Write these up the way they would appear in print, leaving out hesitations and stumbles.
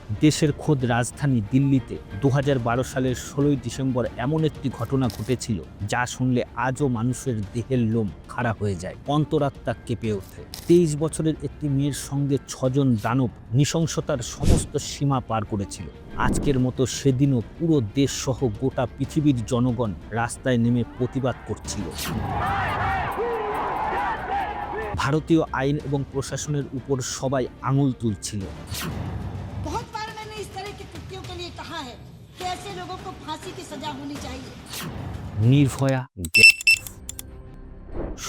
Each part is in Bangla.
দেশের খোদ রাজধানী দিল্লিতে ২০১২ সালের ১৬ই ডিসেম্বর এমন একটি ঘটনা ঘটেছিল যা শুনলে আজও মানুষের দেহের লোম খাড়া হয়ে যায়, অন্তরাত্মা কেঁপে ওঠে। ২৩ বছরের একটি মেয়ের সঙ্গে ৬জন দানব নৃশংসতার সমস্ত সীমা পার করেছিল। আজকের মতো সেদিনও পুরো দেশ সহ গোটা পৃথিবীর জনগণ রাস্তায় নেমে প্রতিবাদ করছিল। ভারতীয় আইন এবং প্রশাসনের উপর সবাই আঙুল তুলছিল। बहुत बार मैंने इस तरह के कृत्यों के लिए कहा है कि ऐसे लोगों को फांसी की सजा होनी चाहिए। নির্ভয়া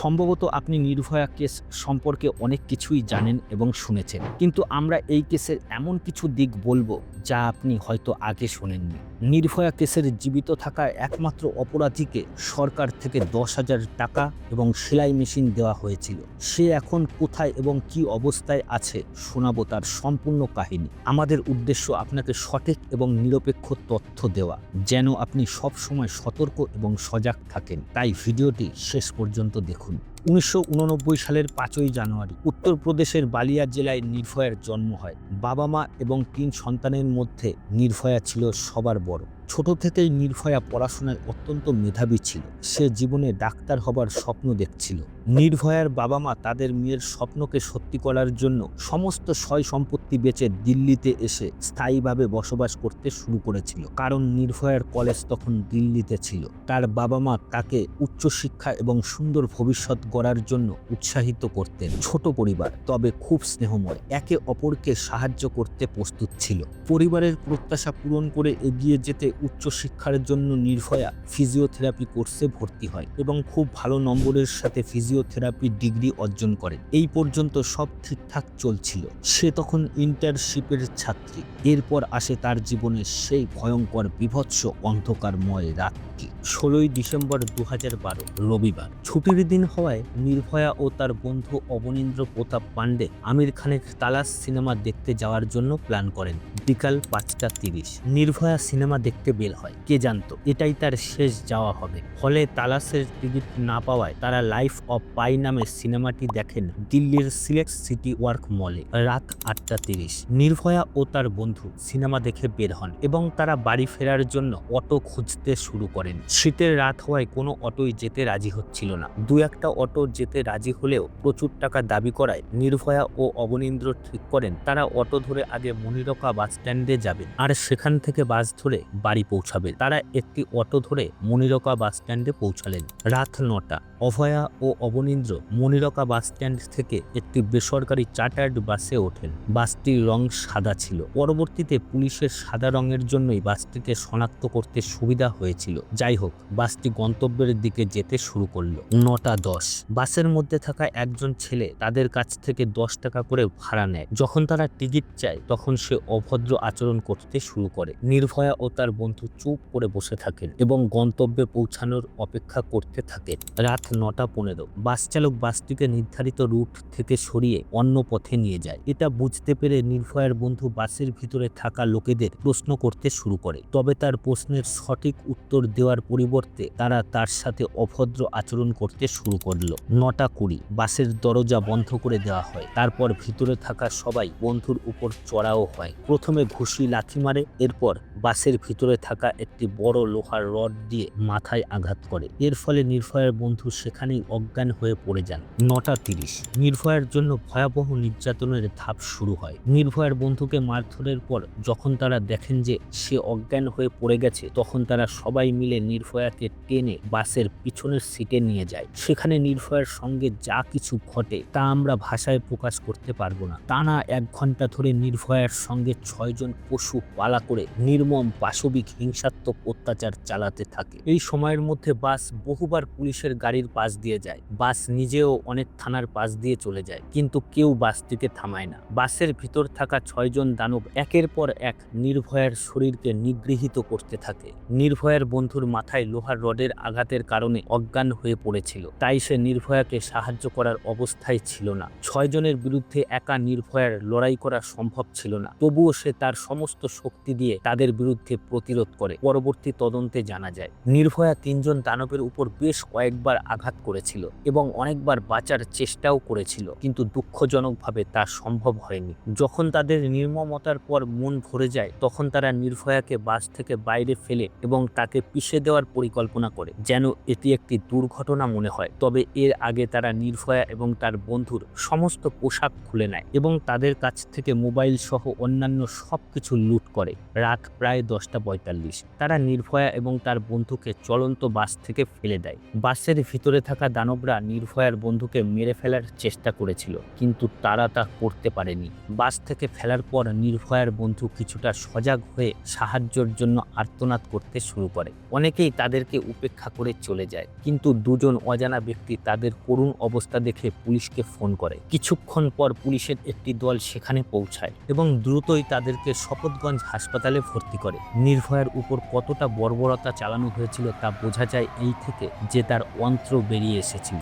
সম্ভবত আপনি নির্ভয়া কেস সম্পর্কে অনেক কিছুই জানেন এবং শুনেছেন, কিন্তু আমরা এই কেসের এমন কিছু দিক বলবো যা আপনি হয়তো আগে শোনেননি। নির্ভয়া কেসের জীবিত থাকা একমাত্র অপরাধীকে সরকার থেকে ১০,০০০ টাকা এবং সেলাই মেশিন দেওয়া হয়েছিল। সে এখন কোথায় এবং কি অবস্থায় আছে শোনাবো তার সম্পূর্ণ কাহিনী। আমাদের উদ্দেশ্য আপনাকে সঠিক এবং নিরপেক্ষ তথ্য দেওয়া, যেন আপনি সব সময় সতর্ক এবং সজাগ থাকেন। তাই ভিডিওটি শেষ পর্যন্ত দেখুন। ১৯৮৯ সালের ৫ই জানুয়ারি উত্তরপ্রদেশের বালিয়া জেলায় নির্ভয়ার জন্ম হয়। বাবা মা এবং ৩ সন্তানের মধ্যে নির্ভয়া ছিল সবার বড়। ছোট থেকেই নির্ভয়া পড়াশোনায় অত্যন্ত মেধাবী ছিল। সে জীবনে ডাক্তার হবার স্বপ্ন দেখছিল। নির্ভয়ার বাবা মা তাদের মেয়ের স্বপ্নকে সত্যি করার জন্য সমস্ত সয় সম্পত্তি বেচে দিল্লিতে এসে স্থায়ীভাবে বসবাস করতে শুরু করেছিল, কারণ নির্ভয়ার কলেজ তখন দিল্লিতে ছিল। তার বাবা মা তাকে উচ্চশিক্ষা এবং সুন্দর ভবিষ্যৎ গড়ার জন্য উৎসাহিত করতেন। ছোট পরিবার, তবে খুব স্নেহময়, একে অপরকে সাহায্য করতে প্রস্তুত ছিল। পরিবারের প্রত্যাশা পূরণ করে এগিয়ে যেতে উচ্চশিক্ষার জন্য নির্ভয়া ফিজিওথেরাপি কোর্সে ভর্তি হয় এবং খুব ভালো নম্বরের সাথে ফিজিওথেরাপি ডিগ্রি অর্জন করেন। এই পর্যন্ত সব ঠিকঠাক চলছিল। সে তখন ইন্টার্নশিপের ছাত্রী। এরপর আসে তার জীবনে সেই ভয়ঙ্কর বিভৎস অন্ধকারময় রাতটি। ১৬ই ডিসেম্বর ২০১২ রবিবার। ছুটির দিন হওয়ায় নির্ভয়া ও তার বন্ধু অবনীন্দ্র প্রতাপ পাণ্ডে আমির খানের তালাশ সিনেমা দেখতে যাওয়ার জন্য প্ল্যান করেন। বিকাল ৫টা ৩০ নির্ভয়া সিনেমা দেখতে বের হয়। কে জানতো এটাই তার শেষ যাওয়া হবে। ফলে তালাশের টিকিট না পাওয়ায় তারা লাইফ অফ পাই নামে সিনেমাটি দেখেন দিল্লির সিলেক্ট সিটি ওয়ার্ক মলে। রাত ৮টা ৩০ নির্ভয়া ও তার বন্ধু সিনেমা দেখে বের হন এবং তারা বাড়ি ফেরার জন্য অটো খুঁজতে শুরু করেন। শীতের রাত হওয়ায় কোনো অটোই যেতে রাজি হচ্ছিল না। দু একটা অটো যেতে রাজি হলেও প্রচুর টাকা দাবি করায় নির্ভয়া ও অবনীন্দ্র ঠিক করেন তারা অটো ধরে আগে মনিরকা বাস স্ট্যান্ডে যাবেন আর সেখান থেকে বাস ধরে বাড়ি পৌঁছাবে। তারা একটি অটো ধরে মনিরকা বাস স্ট্যান্ডে পৌঁছালেন। রাত ৯টা। অভয়া ও অবনীন্দ্র মনিরকা বাস স্ট্যান্ড থেকে একটি বেসরকারি চার্টার্ড বাসে ওঠেন। বাসটির রং সাদা ছিল। পরবর্তীতে পুলিশের সাদা রঙের জন্যই বাসটিকে শনাক্ত করতে সুবিধা হয়েছিল। যাই হোক, বাসটি গন্তব্যের দিকে যেতে শুরু করলো। ৯টা ১০ বাসের মধ্যে থাকা একজন ছেলে তাদের কাছ থেকে ১০ টাকা করে ভাড়া নেয়। যখন তারা টিকিট চায় তখন সে অভদ্র আচরণ করতে শুরু করে। নির্ভয়া ও তার বন্ধু চুপ করে বসে থাকেন এবং গন্তব্যে পৌঁছানোর অপেক্ষা করতে থাকেন। রাত ৯টা ১৫ বাস চালক বাসটিকে নির্ধারিত রুট থেকে সরিয়ে অন্য পথে নিয়ে যায়। এটা বুঝতে পেরে নির্ভয়ার বন্ধু বাসের ভিতরে থাকা লোকেদের প্রশ্ন করতে শুরু করে, তবে তার প্রশ্নের সঠিক উত্তর দেওয়ার পরিবর্তে তারা তার সাথে অভদ্র আচরণ করতে শুরু করলো। ৯টা ২০ বাসের দরজা বন্ধ করে দেওয়া হয়। তারপর ভিতরে থাকা সবাই বন্ধুর উপর চড়াও হয়। প্রথমে ঘুষি লাথি মারে, এরপর বাসের ভিতরে থাকা একটি বড় লোহার রড দিয়ে মাথায় আঘাত করে। এর ফলে নির্ভয়ার বন্ধু সেখানেই অজ্ঞান হয়ে পড়ে যান। ৯টা ৩০ নির্ভয়ার জন্য ভয়াবহ নির্যাতনের ধাপ শুরু হয়। নির্ভয়ার বন্ধুকে মারধরের পর যখন তারা দেখেন যে সে অজ্ঞান হয়ে পড়ে গেছে, তখন তারা সবাই মিলে নির্ভয়াকে টেনে বাসের পিছনের সিটে নিয়ে যায়। সেখানে নির্ভয়ার সঙ্গে যা কিছু ঘটে তা আমরা ভাষায় প্রকাশ করতে পারবো না। টানা ১ ঘন্টা ধরে নির্ভয়ার সঙ্গে ৬জন পশু পালা করে নির্মম পাশবিক হিংসাত্মক অত্যাচার চালাতে থাকে। এই সময়ের মধ্যে বাস বহুবার পুলিশের গাড়ির পাশ দিয়ে যায়। বাস নিজেও অনেক থানার পাশ দিয়ে চলে যায়, কিন্তু কেউ বাসটিকে থামায় না। বাসের ভিতর থাকা ৬জন দানব একের পর এক নির্ভয়ার শরীরকে নিগৃহীত করতে থাকে। নির্ভয়ার বন্ধুর মাথায় লোহার রডের আঘাতের কারণে অজ্ঞান হয়ে পড়েছিল, তাই সে নির্ভয়াকে সাহায্য করার অবস্থায় ছিল না। ৬জনের বিরুদ্ধে একা নির্ভয়ার লড়াই করা সম্ভব ছিল না, তবুও সে তার সমস্ত শক্তি দিয়ে তাদের বিরুদ্ধে প্রতিরোধ করে। পরবর্তী তদন্তে জানা যায় নির্ভয়া ৩জন দানবের উপর বেশ কয়েকবার আঘাত করেছিল এবং অনেকবার বাঁচার চেষ্টাও করেছিল, কিন্তু দুঃখজনকভাবে তা সম্ভব হয়নি। যখন তাদের নির্মমতার পর মন ভরে যায়, তখন তারা নির্ভয়াকে বাস থেকে বাইরে ফেলে এবং তাকে পিষে দেওয়ার পরিকল্পনা করে, যেন এটি একটি দুর্ঘটনা মনে হয়। তবে এর আগে তারা নির্ভয়া এবং তার বন্ধুর সমস্ত পোশাক খুলে নেয় এবং তাদের কাছ থেকে মোবাইল সহ অন্যান্য সবকিছু লুট করে। রাত প্রায় 10:45। তারা নির্ভয়া এবং তার বন্ধুকে চলন্ত বাস থেকে ফেলে দেয়। বাসের ভিতরে থাকা দানবরা নির্ভয়ার বন্ধুকে মেরে ফেলার চেষ্টা করেছিল, কিন্তু তারা তা করতে পারেনি। বাস থেকে ফেলার পর নির্ভয়ার বন্ধু কিছুটা সজাগ হয়ে সাহায্যের জন্য আর্তনাদ করতে শুরু করে। অনেকেই তাদেরকে উপেক্ষা করে চলে যায়, কিন্তু দুজন অজানা ব্যক্তি তাদের করুণ অবস্থা দেখে পুলিশকে ফোন করে। কিছুক্ষণ পর পুলিশের একটি দল সেখানে পৌঁছায় এবং দ্রুতই তাদেরকে শপথগঞ্জ হাসপাতালে ভর্তি করে। নির্ভয়ার উপর কতটা বর্বরতা চালানো হয়েছিল তা বোঝা যায় এই থেকে যে তার অন্ত্র বেরিয়ে এসেছিল।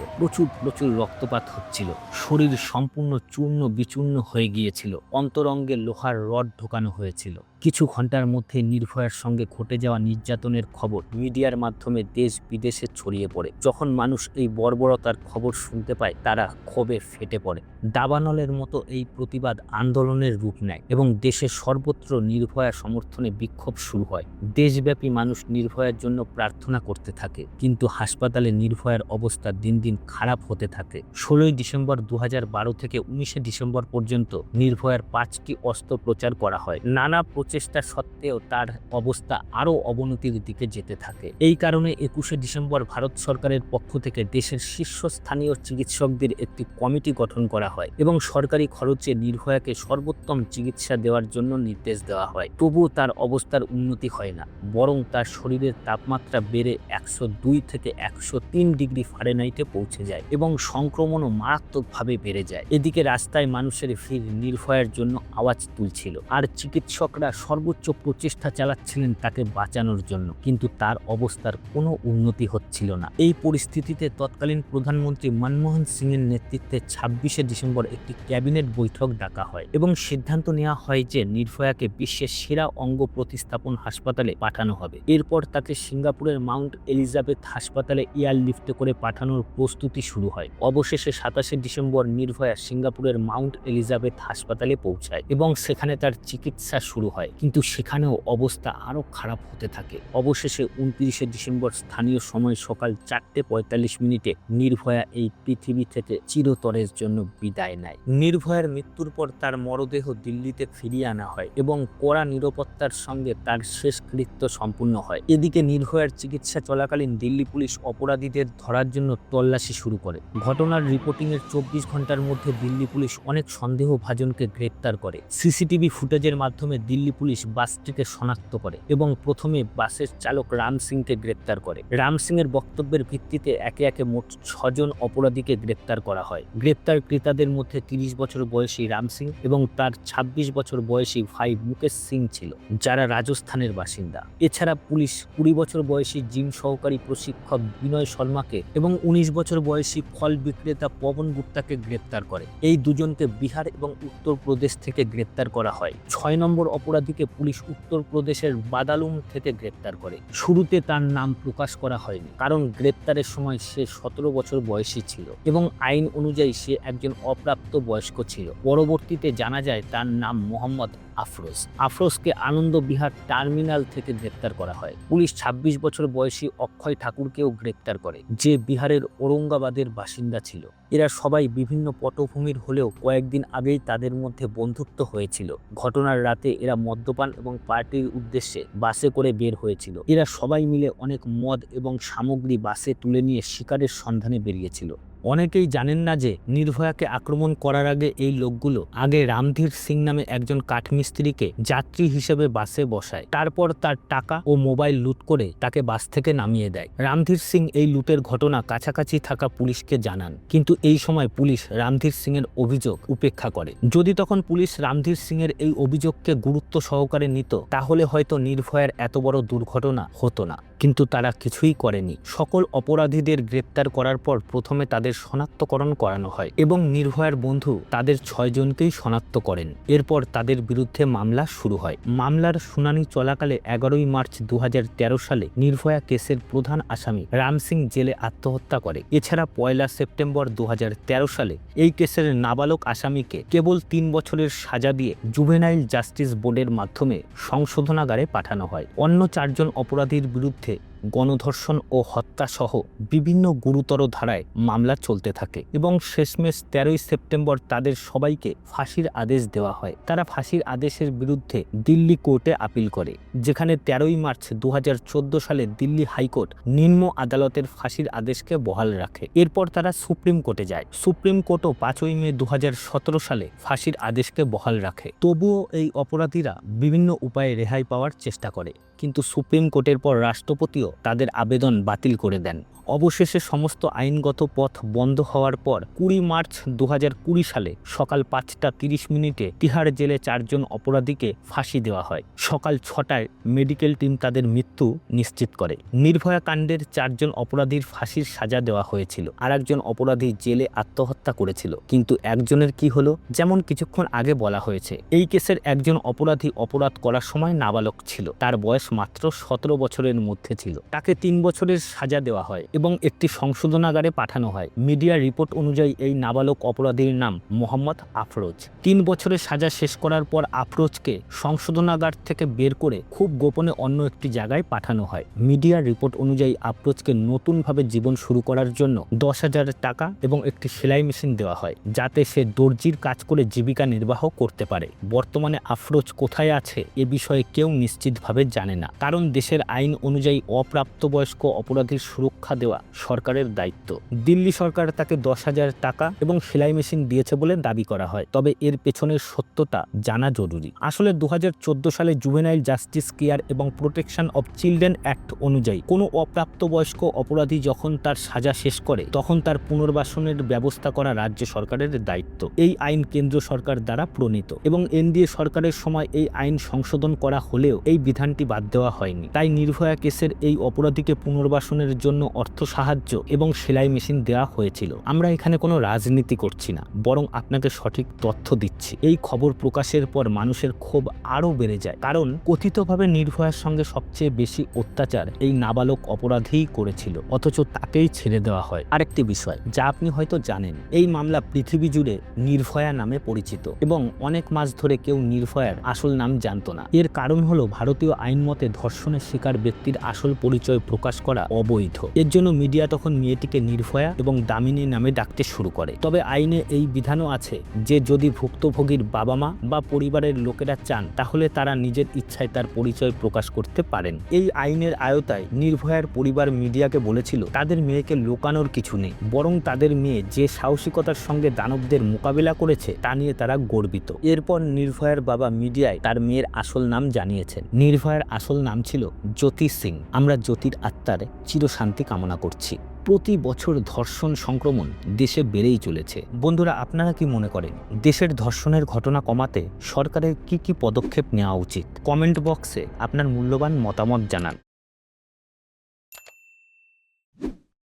প্রচুর রক্তপাত হচ্ছিল, শরীর সম্পূর্ণ চূর্ণ বিচূর্ণ হয়ে গিয়েছিল, অন্তরঙ্গে লোহার রড ঢোকানো হয়েছিল। কিছু ঘন্টার মধ্যে নির্ভয়ার সঙ্গে ঘটে যাওয়া নির্যাতনের খবর মিডিয়ার মাধ্যমে দেশ বিদেশে ছড়িয়ে পড়ে। যখন মানুষ এই বর্বরতার খবর শুনতে পায়, তারা ক্ষোভে ফেটে পড়ে। দাবানলের মতো এই প্রতিবাদ আন্দোলনের রূপ নেয় এবং দেশের সর্বত্র নির্ভয়া সমর্থনে বিক্ষোভ শুরু হয়। দেশব্যাপী মানুষ নির্ভয়ার জন্য প্রার্থনা করতে থাকে, কিন্তু হাসপাতালে নির্ভয়ার অবস্থা দিন দিন খারাপ হতে থাকে। 16 ডিসেম্বর 2012 থেকে 19 ডিসেম্বর পর্যন্ত নির্ভয়ার 5টি অস্ত্রোপচার করা হয়। নানা প্রচেষ্টা সত্ত্বেও তার অবস্থা আরও অবনতির দিকে যেতে থাকে। এই কারণে 21 ডিসেম্বর ভারত সরকারের পক্ষ থেকে দেশের শীর্ষস্থানীয় চিকিৎসকদের একটি কমিটি গঠন করা হয় এবং সরকারি খরচে নির্ভয়াকে সর্বোত্তম চিকিৎসা দেওয়ার জন্য নির্দেশ দেওয়া হয়। তবুও তার অবস্থার উন্নতি হয় না, বরং তার শরীরের তাপমাত্রা বেড়ে 102 থেকে 103 ডিগ্রি ফারেনহাইটে পৌঁছে যায় এবং সংক্রমণও মারাত্মকভাবে বেড়ে যায়। এদিকে রাস্তায় মানুষের ভিড় নির্ভয়ার জন্য আওয়াজ তুলছিল, আর চিকিৎসকরা সর্বোচ্চ প্রচেষ্টা চালাচ্ছিলেন তাকে বাঁচানোর জন্য, কিন্তু তার অবস্থার কোনো উন্নতি হচ্ছিল না। এই পরিস্থিতিতে তৎকালীন প্রধানমন্ত্রী মনমোহন সিংয়ের নেতৃত্বে 26 ডিসেম্বর একটি ক্যাবিনেট বৈঠক ডাকা হয় এবং সিদ্ধান্ত নেওয়া হয় যে নির্ভয়াকে বিশ্বের সেরা অঙ্গ প্রতিস্থাপন হাসপাতালে পাঠানো হবে। এরপর তাকে সিঙ্গাপুরের মাউন্ট এলিজাবেথ হাসপাতালে এয়ারলিফটে করে পাঠানোর প্রস্তুতি শুরু হয়। অবশেষে 27 ডিসেম্বর নির্ভয়া সিঙ্গাপুরের মাউন্ট এলিজাবেথ হাসপাতালে পৌঁছায় এবং সেখানে তার চিকিৎসা শুরু হয়, কিন্তু সেখানেও অবস্থা আরও খারাপ হতে থাকে। অবশেষে 29 ডিসেম্বর স্থানীয় সময় সকাল 4:45 নির্ভয়া এই পৃথিবী থেকে চিরতরের জন্য বিদায় নেয়। নির্ভয়ার মৃত্যুর পর তার মরদেহ দিল্লিতে ফিরিয়ে আনা হয় এবং কড়া নিরাপত্তার সঙ্গে তার শেষকৃত্য সম্পূর্ণ হয়। এদিকে নির্ভয়ার চিকিৎসা চলাকালীন দিল্লি পুলিশ অপরাধীদের ধরার জন্য তল্লাশি শুরু করে। ঘটনার রিপোর্টিংয়ের 24 ঘন্টার মধ্যে দিল্লি পুলিশ অনেক সন্দেহভাজনকে গ্রেপ্তার করে। সিসিটিভি ফুটেজের মাধ্যমে দিল্লি পুলিশ বাসটিকে শনাক্ত করে এবং প্রথমে বাসের চালক রাম সিংকে গ্রেপ্তার করে। রাম সিংয়ের বক্তব্যের ভিত্তিতে একে একে মোট 6 জন অপরাধীকে গ্রেপ্তার করা হয়। গ্রেপ্তারকৃতদের মধ্যে 30 বছর বয়সী রাম সিং এবং তার 26 বছর বয়সী ভাই মুকেশ সিং ছিল, যারা রাজস্থানের বাসিন্দা। এছাড়া পুলিশ 20 বছর বয়সী জিম সহকারী প্রশিক্ষক বিনয় শর্মাকে এবং 19 বছর বয়সী ফল বিক্রেতা পবন গুপ্তাকে গ্রেপ্তার করে। এই দুজনকে বিহার এবং উত্তরপ্রদেশ থেকে গ্রেপ্তার করা হয়। 6 নম্বর অপরাধীকে পুলিশ উত্তরপ্রদেশের বাদালুম থেকে গ্রেপ্তার করে। শুরুতে তার নাম প্রকাশ করা হয়নি, কারণ গ্রেপ্তারের সময় সে 17 বছর বয়সী ছিল এবং আইন অনুযায়ী সে একজন অপ্রাপ্ত বয়স্ক ছিল। পরবর্তীতে জানা যায় তার নাম মোহাম্মদ আফরোজ। আফরোজকে আনন্দ বিহার টার্মিনাল থেকে গ্রেপ্তার করা হয়। পুলিশ 26 বছর বয়সী অক্ষয় ঠাকুরকেও গ্রেপ্তার করে, যে বিহারের ঔরঙ্গাবাদের বাসিন্দা ছিল। এরা সবাই বিভিন্ন পটভূমির হলেও কয়েকদিন আগেই তাদের মধ্যে বন্ধুত্ব হয়েছিল। ঘটনার রাতে এরা মদ্যপান এবং পার্টির উদ্দেশ্যে বাসে করে বের হয়েছিল। এরা সবাই মিলে অনেক মদ এবং সামগ্রী বাসে তুলে নিয়ে শিকারের সন্ধানে বেরিয়েছিল। অনেকেই জানেন না যে নির্ভয়াকে আক্রমণ করার আগে এই লোকগুলো আগে রামধীর সিং নামে একজন কাঠমিস্ত্রিকে যাত্রী হিসেবে বাসে বসায়। তারপর তার টাকা ও মোবাইল লুট করে তাকে বাস থেকে নামিয়ে দেয়। রামধীর সিং এই লুটের ঘটনা কাছাকাছি থাকা পুলিশকে জানান, কিন্তু এই সময় পুলিশ রামধীর সিং এর অভিযোগ উপেক্ষা করে। যদি তখন পুলিশ রামধীর সিং এর এই অভিযোগকে গুরুত্ব সহকারে নিত, তাহলে হয়তো নির্ভয়ার এত বড় দুর্ঘটনা হতো না। কিন্তু তারা কিছুই করেনি। সকল অপরাধীদের গ্রেপ্তার করার পর প্রথমে তাদের শনাক্তকরণ করানো হয় এবং নির্ভয়ার বন্ধু তাদের 6 জনকেই শনাক্ত করেন। এরপর তাদের বিরুদ্ধে মামলা শুরু হয়। মামলার শুনানি চলাকালে 11ই মার্চ 2013 সালে নির্ভয়া কেসের প্রধান আসামি রাম সিং জেলে আত্মহত্যা করে। এছাড়া 1 সেপ্টেম্বর 2013 সালে এই কেসের নাবালক আসামিকে কেবল 3 বছরের সাজা দিয়ে জুভেনাইল জাস্টিস বোর্ডের মাধ্যমে সংশোধনাগারে পাঠানো হয়। অন্য 4 জন অপরাধীর বিরুদ্ধে গণধর্ষণ ও হত্যা সহ বিভিন্ন গুরুতর ধারায় মামলা চলতে থাকে এবং শেষমেশ 13ই সেপ্টেম্বর তাদের সবাইকে ফাঁসির আদেশ দেওয়া হয়। তারা ফাঁসির আদেশের বিরুদ্ধে দিল্লি কোর্টে আপিল করে, যেখানে 13ই মার্চ 2014 সালে দিল্লি হাইকোর্ট নিম্ন আদালতের ফাঁসির আদেশকে বহাল রাখে। এরপর তারা সুপ্রিম কোর্টে যায়। সুপ্রিম কোর্টও 5ই মে 2017 সালে ফাঁসির আদেশকে বহাল রাখে। তবুও এই অপরাধীরা বিভিন্ন উপায়ে রেহাই পাওয়ার চেষ্টা করে, কিন্তু সুপ্রিম কোর্টের পর রাষ্ট্রপতিও তাদের আবেদন বাতিল করে দেন। অবশেষে সমস্ত আইনগত পথ বন্ধ হওয়ার পর 20 মার্চ 2020 সালে সকাল 5:30 তিহাড় জেলে 4 জন অপরাধীকে ফাঁসি দেওয়া হয়। সকাল 6টায় মেডিকেল টিম তাদের মৃত্যু নিশ্চিত করে। নির্ভয়া কাণ্ডের 4 জন অপরাধীর ফাঁসির সাজা দেওয়া হয়েছিল, আর একজন অপরাধী জেলে আত্মহত্যা করেছিল। কিন্তু একজনের কি হলো? যেমন কিছুক্ষণ আগে বলা হয়েছে, এই কেসের একজন অপরাধী অপরাধ করার সময় নাবালক ছিল, তার বয়স মাত্র 17 বছরের মধ্যে ছিল। তাকে 3 বছরের সাজা দেওয়া হয় এবং একটি সংশোধনাগারে পাঠানো হয়। মিডিয়া রিপোর্ট অনুযায়ী এই নাবালক অপরাধীর নাম মোহাম্মদ আফরোজ। 3 বছরের সাজা শেষ করার পর আফরোজকে সংশোধনাগার থেকে বের করে খুব গোপনে অন্য একটি জায়গায় পাঠানো হয়। মিডিয়া রিপোর্ট অনুযায়ী আফরোজকে নতুনভাবে জীবন শুরু করার জন্য 10,000 টাকা এবং একটি সেলাই মেশিন দেওয়া হয়, যাতে সে দর্জির কাজ করে জীবিকা নির্বাহ করতে পারে। বর্তমানে আফরোজ কোথায় আছে এ বিষয়ে কেউ নিশ্চিতভাবে জানে না, কারণ দেশের আইন অনুযায়ী অপ্রাপ্তবয়স্ক অপরাধীর সুরক্ষা দেওয়া সরকারের দায়িত্ব। দিল্লি সরকার তাকে 10,000 টাকা এবং সেলাই মেশিন দিয়েছে বলে দাবি করা হয়, তবে এর পেছনের সত্যতা জানা জরুরি। আসলে 2014 সালে জুভেনাইল জাস্টিস কেয়ার এবং প্রোটেকশন অব চিলড্রেন অ্যাক্ট অনুযায়ী কোনো অপ্রাপ্তবয়স্ক অপরাধী যখন তার সাজা শেষ করে, তখন তার পুনর্বাসনের ব্যবস্থা করা রাজ্য সরকারের দায়িত্ব। এই আইন কেন্দ্র সরকার দ্বারা প্রণীত এবং এনডিএ সরকারের সময় এই আইন সংশোধন করা হলেও এই বিধানটি বাদ দেওয়া হয়নি। তাই নির্ভয়া কেসের এই অপরাধীকে পুনর্বাসনের জন্য অর্থ সাহায্য এবং সেলাই মেশিন দেওয়া হয়েছিল। আমরা এখানে কোনো রাজনীতি করছি না, বরং আপনাকে সঠিক তথ্য দিচ্ছি। এই খবর প্রকাশের পর মানুষের ক্ষোভ আরও বেড়ে যায়, কারণ কথিতভাবে নির্ভয়ার সঙ্গে সবচেয়ে বেশি অত্যাচার এই নাবালক অপরাধীই করেছিল, অথচ তাকেই ছেড়ে দেওয়া হয়। আরেকটি বিষয় যা আপনি হয়তো জানেন, এই মামলা পৃথিবী জুড়ে নির্ভয়া নামে পরিচিত এবং অনেক মাস ধরে কেউ নির্ভয়ার আসল নাম জানত না। এর কারণ হলো ভারতীয় আইন মতে ধর্ষণের শিকার ব্যক্তির আসল পরিচয় প্রকাশ করা অবৈধ। এর জন্য মিডিয়া তখন মেয়েটিকে নির্ভয়া এবং দামিনী নামে ডাকতে শুরু করে। তবে আইনে এই বিধানও আছে যে যদি ভুক্তভোগীর বাবা মা বা পরিবারের লোকেরা চান, তাহলে তারা নিজের ইচ্ছায় তার পরিচয় প্রকাশ করতে পারেন। এই আইনের আওতায় নির্ভয়ার পরিবার মিডিয়াকে বলেছিল তাদের মেয়েকে লুকানোর কিছু নেই, বরং তাদের মেয়ে যে সাহসিকতার সঙ্গে দানবদের মোকাবিলা করেছে তা নিয়ে তারা গর্বিত। এরপর নির্ভয়ার বাবা মিডিয়ায় তার মেয়ের আসল নাম জানিয়েছেন। নির্ভয়ার আসল নাম ছিল জ্যোতি সিং। আমরা জ্যোতির আত্মার চিরশান্তি কামনা করছি। প্রতি বছর ধর্ষণ সংক্রমণ দেশে বেড়েই চলেছে। বন্ধুরা, আপনারা কি মনে করেন দেশের ধর্ষণের ঘটনা কমাতে সরকারের কি কি পদক্ষেপ নেওয়া উচিত? কমেন্ট বক্সে আপনার মূল্যবান মতামত জানান।